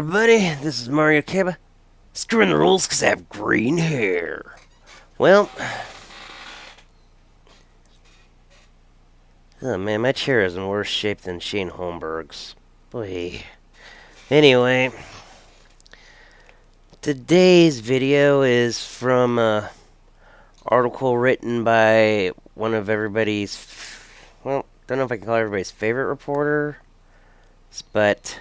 everybody, this is Mario Keba. Screwing the rules because I have green hair. Well, oh man, my chair is in worse shape than Shane Holmberg's. Boy. Anyway, today's video is from an article written by one of everybody's, well, don't know if I can call it everybody's favorite reporter, but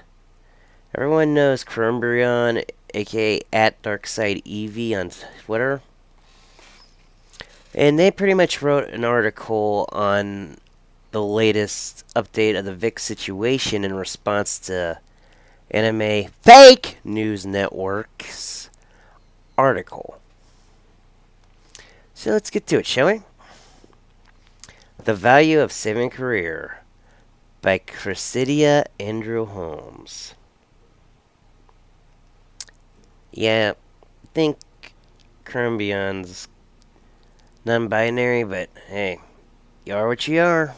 everyone knows Crumbreon, aka @DarksideEV on Twitter. And they pretty much wrote an article on the latest update of the Vic situation in response to Anime Fake News Network's article. So let's get to it, shall we? The Value of Saving a Career by Cressidia Andrew Holmes. Yeah, I think Crumbreon's non-binary, but hey, you are what you are.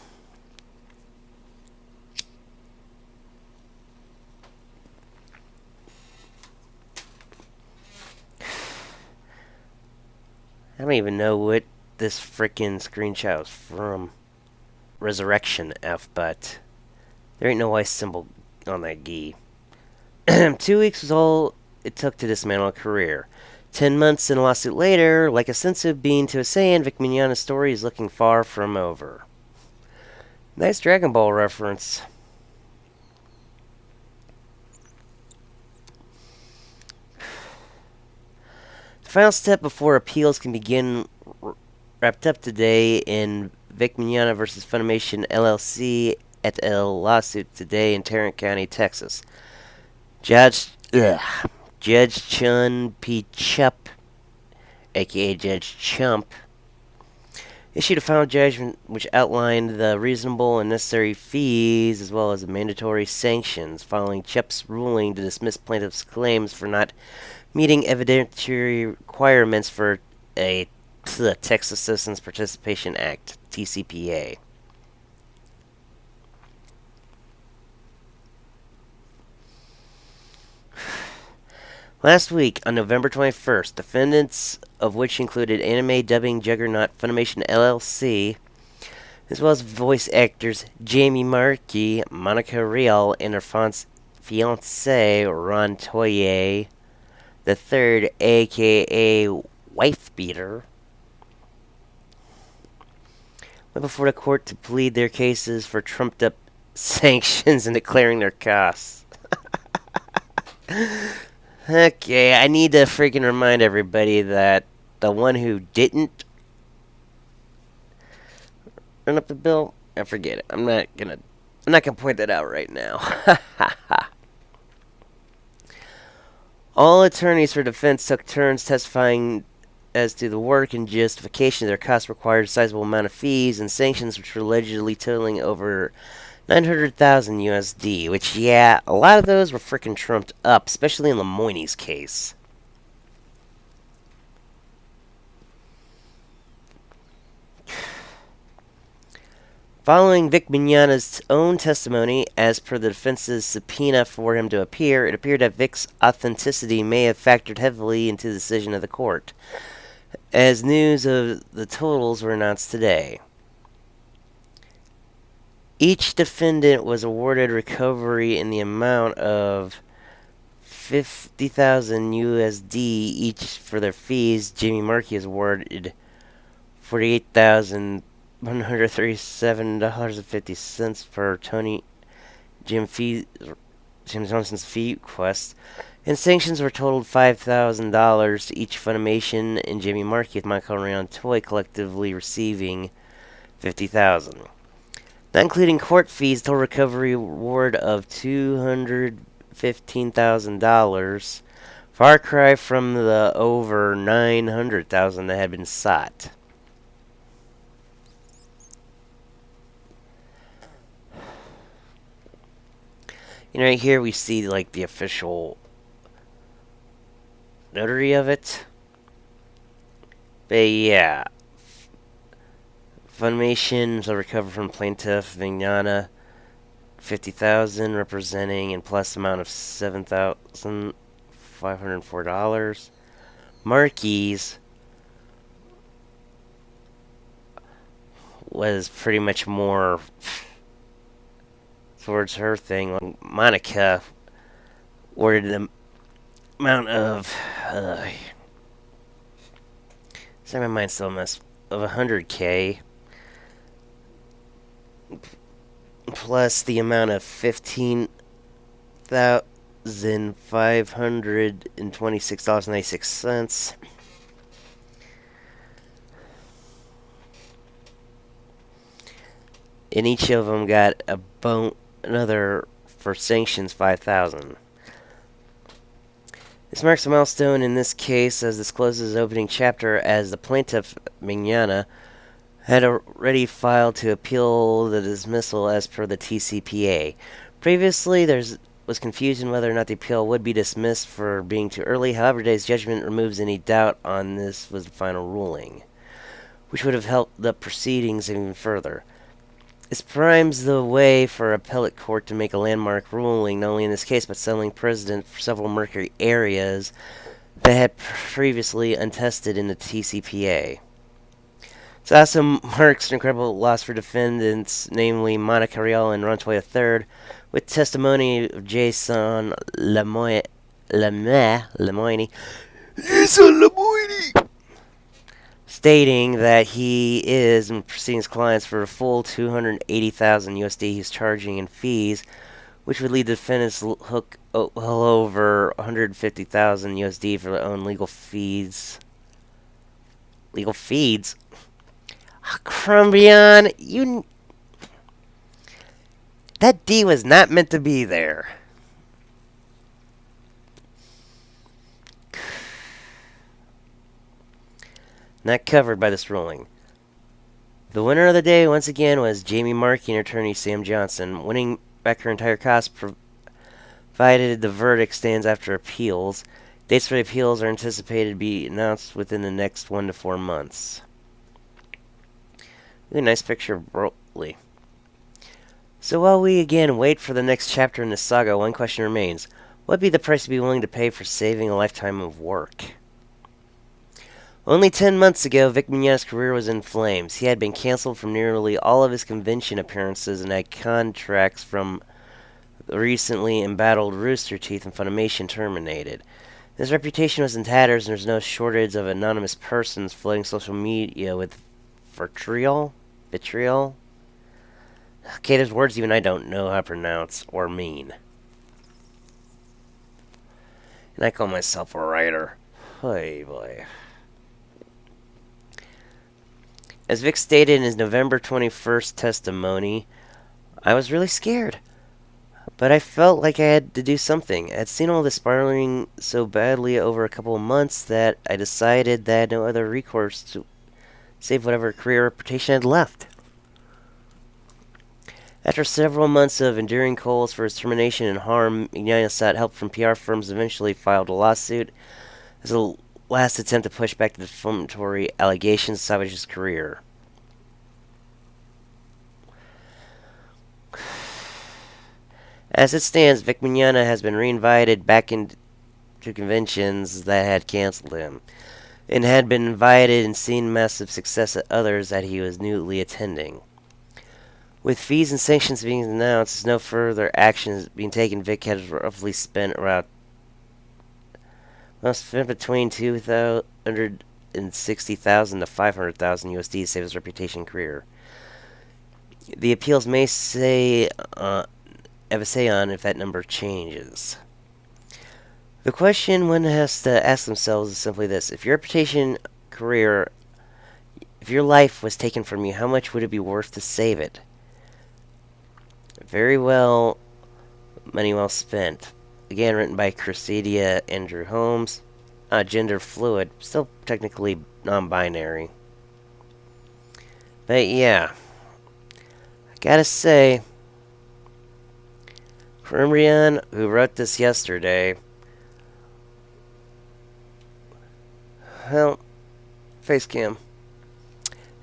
I don't even know what this frickin' screenshot was from. Resurrection F, but there ain't no ice symbol on that gi. 2 weeks was all it took to dismantle a career. 10 months and a lawsuit later, like a sensitive being to a Saiyan, Vic Mignogna's story is looking far from over. Nice Dragon Ball reference. The final step before appeals can begin wrapped up today in Vic Mignogna versus Funimation LLC et al. Lawsuit today in Tarrant County, Texas. Judge Chun P. Chup, aka Judge Chump, issued a final judgment which outlined the reasonable and necessary fees as well as the mandatory sanctions following Chup's ruling to dismiss plaintiffs' claims for not meeting evidentiary requirements for a Texas Citizens Participation Act, TCPA. Last week, on November 21st, defendants, of which included anime dubbing juggernaut Funimation LLC, as well as voice actors Jamie Marchi, Monica Rial, and her fiancé Ron Toye, the third, aka Wife Beater, went before the court to plead their cases for trumped-up sanctions and declaring their costs. Okay, I need to freaking remind everybody that the one who didn't run up the bill, I forget it. I'm not gonna point that out right now. All attorneys for defense took turns testifying as to the work and justification of their costs required a sizable amount of fees and sanctions, which were allegedly totaling over 900,000 USD, which, yeah, a lot of those were frickin' trumped up, especially in Lemoyne's case. Following Vic Mignogna's own testimony, as per the defense's subpoena for him to appear, it appeared that Vic's authenticity may have factored heavily into the decision of the court, as news of the totals were announced today. Each defendant was awarded recovery in the amount of 50,000 USD each for their fees. Jamie Marchi is awarded $48,137.50 for Tony Jim Johnson's fee request, and sanctions were totaled $5,000 to each Funimation and Jamie Marchi, with Michael Rayon Toy collectively receiving $50,000. Not including court fees, total recovery award of $215,000, far cry from the over $900,000 that had been sought. You know, right here we see like the official notary of it. But yeah, Funimation shall recover from plaintiff Mignogna $50,000, representing a plus amount of $7,504. Marky's was pretty much more towards her thing. Monica ordered the amount of sorry, my mind's still a mess, of 100K plus the amount of $15,526.96. And each of them got another for sanctions 5,000. This marks a milestone in this case as this closes the opening chapter, as the plaintiff, Mignogna, had already filed to appeal the dismissal as per the TCPA. Previously, there was confusion whether or not the appeal would be dismissed for being too early. However, today's judgment removes any doubt on this was the final ruling, which would have helped the proceedings even further. This primes the way for appellate court to make a landmark ruling, not only in this case, but settling precedent for several Mercury areas that had previously untested in the TCPA. It also marks an incredible loss for defendants, namely Monica Rial and Rontoya III, with testimony of Jason Lemoyne, stating that he is and proceedings clients for a full $280,000 USD he's charging in fees, which would lead the defendants to hook well over $150,000 USD for their own legal fees. Legal fees? Crumbreon, that D was not meant to be there. Not covered by this ruling. The winner of the day, once again, was Jamie Markey and attorney Sam Johnson, winning back her entire cost, provided the verdict stands after appeals. Dates for the appeals are anticipated to be announced within the next 1 to 4 months. Really nice picture of Broly. So while we again wait for the next chapter in this saga, one question remains. What would be the price to be willing to pay for saving a lifetime of work? Only 10 months ago, Vic Mignogna's career was in flames. He had been canceled from nearly all of his convention appearances and had contracts from the recently embattled Rooster Teeth and Funimation terminated. His reputation was in tatters, and there's no shortage of anonymous persons flooding social media with vitriol? Okay, there's words even I don't know how to pronounce or mean. And I call myself a writer. Hey, boy. As Vic stated in his November 21st testimony, I was really scared. But I felt like I had to do something. I had seen all this spiraling so badly over a couple of months that I decided that I had no other recourse to save whatever career reputation I had left. After several months of enduring calls for his termination and harm, Mignogna sought help from PR firms and eventually filed a lawsuit as a last attempt to push back the defamatory allegations to salvage his career. As it stands, Vic Mignogna has been reinvited back into conventions that had canceled him, and had been invited and seen massive success at others that he was newly attending. With fees and sanctions being announced, no further action being taken, Vic has roughly spent around between $260,000 to $500,000 USD to save his reputation and career. The appeals may have a say on if that number changes. The question one has to ask themselves is simply this: if your reputation, career, if your life was taken from you, how much would it be worth to save it? Very well, money well spent. Again, written by Cressidia Andrew Holmes. Gender fluid, still technically non-binary. But yeah, I gotta say, Crumbreon, who wrote this yesterday, well, face cam,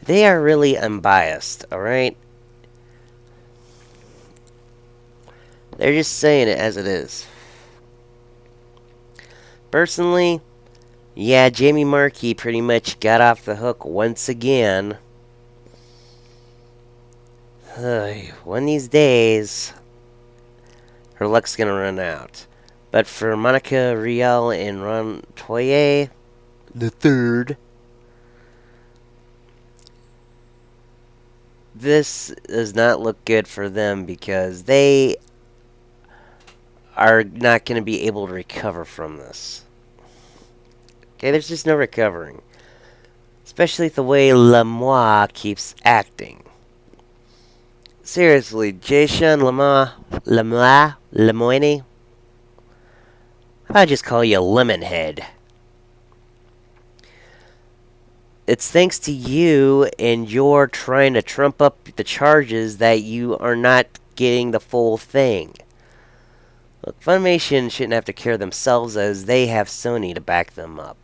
they are really unbiased, alright? They're just saying it as it is. Personally, yeah, Jamie Markey pretty much got off the hook once again. One of these days, her luck's gonna run out. But for Monica Rial and Ron Toye, the third, this does not look good for them because they are not going to be able to recover from this. Okay, there's just no recovering. Especially the way Lamois keeps acting. Seriously, Jason Lemoine? I'll just call you Lemonhead. It's thanks to you and your trying to trump up the charges that you are not getting the full thing. Look, Funimation shouldn't have to care themselves as they have Sony to back them up.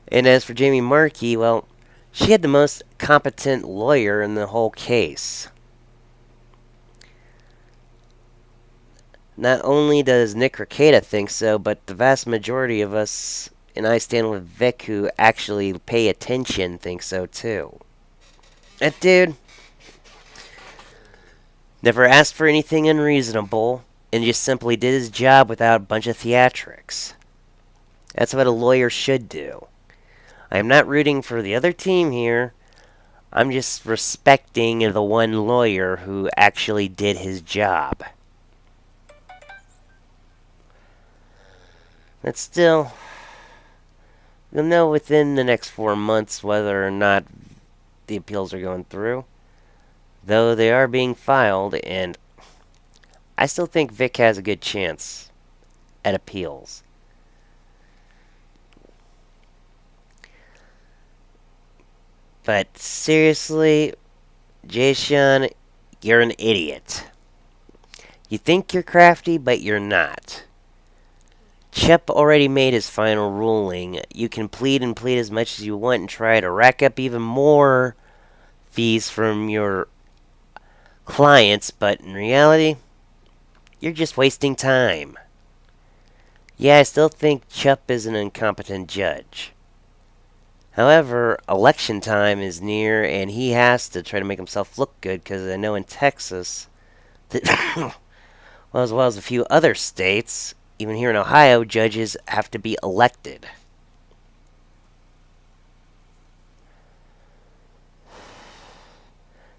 And as for Jamie Markey, well, she had the most competent lawyer in the whole case. Not only does Nick Rekieta think so, but the vast majority of us, and I stand with Vic who actually pay attention, think so too. That dude never asked for anything unreasonable, and just simply did his job without a bunch of theatrics. That's what a lawyer should do. I am not rooting for the other team here. I'm just respecting the one lawyer who actually did his job. But still, you'll know within the next 4 months whether or not the appeals are going through. Though they are being filed, and I still think Vic has a good chance at appeals. But seriously, Jason, you're an idiot. You think you're crafty, but you're not. Chep already made his final ruling. You can plead and plead as much as you want and try to rack up even more fees from your clients, but in reality, you're just wasting time. Yeah, I still think Chep is an incompetent judge. However, election time is near, and he has to try to make himself look good, because I know in Texas, well, as well as a few other states, even here in Ohio, judges have to be elected.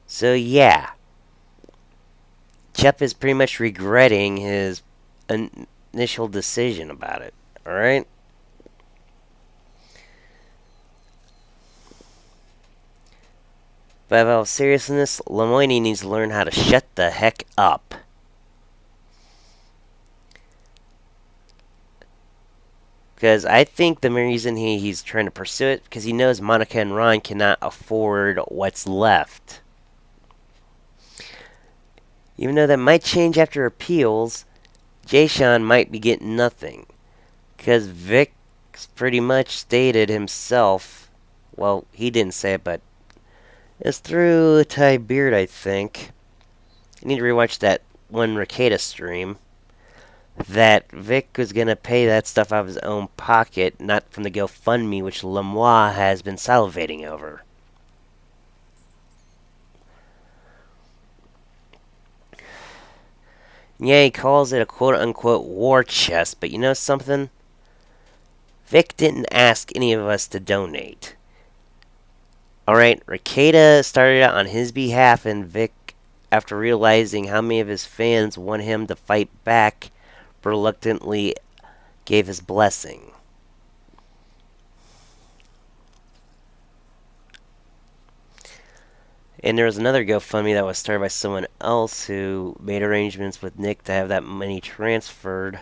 So yeah, Chep is pretty much regretting his initial decision about it, alright? But in all seriousness, Lemoyne needs to learn how to shut the heck up. Because I think the reason he's trying to pursue it, because he knows Monica and Ron cannot afford what's left. Even though that might change after appeals, Jason might be getting nothing. Because Vic's pretty much stated himself, well, he didn't say it, but it's through Ty Beard, I think. I need to rewatch that one Rekieta stream. That Vic was going to pay that stuff out of his own pocket, not from the GoFundMe, which Lemois has been salivating over. Yeah, he calls it a quote-unquote war chest, but you know something? Vic didn't ask any of us to donate. Alright, Rekieta started out on his behalf, and Vic, after realizing how many of his fans want him to fight back, reluctantly gave his blessing. And there was another GoFundMe that was started by someone else who made arrangements with Nick to have that money transferred.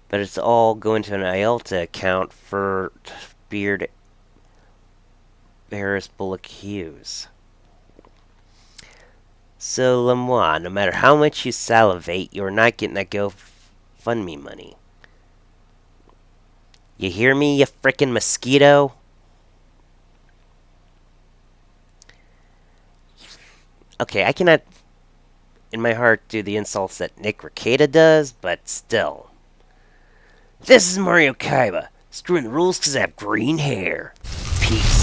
But it's all going to an IELTA account for Beard Harris Bullock Hughes. So, Lemois, no matter how much you salivate, you're not getting that GoFundMe money. You hear me, you frickin' mosquito? Okay, I cannot, in my heart, do the insults that Nick Rekieta does, but still. This is Mario Kaiba, screwing the rules because I have green hair. Peace.